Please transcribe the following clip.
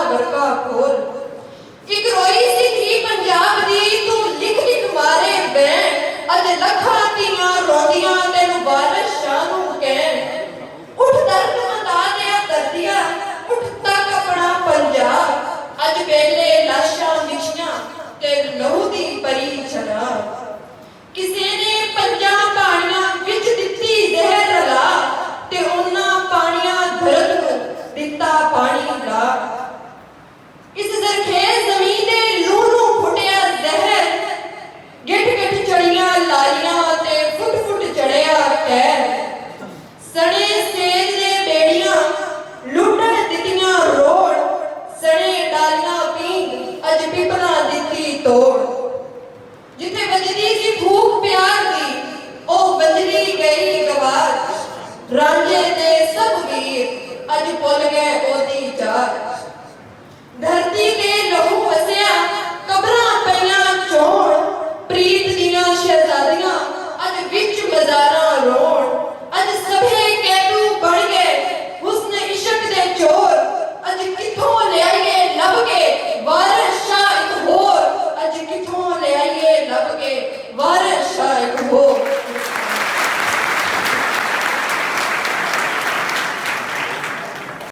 घर का खोल। एक रोई सी थी पंजाब दी तू लिख लिख मारे बैन अज लखां धीआं रोंदियां तैनूं बारिश शाह नूं कहण। उठ दर्द मंदा दिया दर्दिया उठ तक अपना पंजाब अज वेले लाशां विछियां ते लहू दी परी शराब। किसे ने पंजां पानियां विच दित्ती जहर रला ते उन्हां पानियां धरत नूं दित्ता पानी ला। इस जरखेज जमीन दे लूह नूं फुटिया जहर गिठ गिठ चढ़ियां लालियां ते फुट फुट चढ़िया कहर। सने सेज दे बेड़ियां लुटण दित्तियां रोड़ सने डालियां पींग अज पिपला दित्ती तोड़। जिथे वजदी सी फूक प्यार दी ओ वजरी गई गवाच रांझे दे सब वीर अज भुल गए ओदी जाच।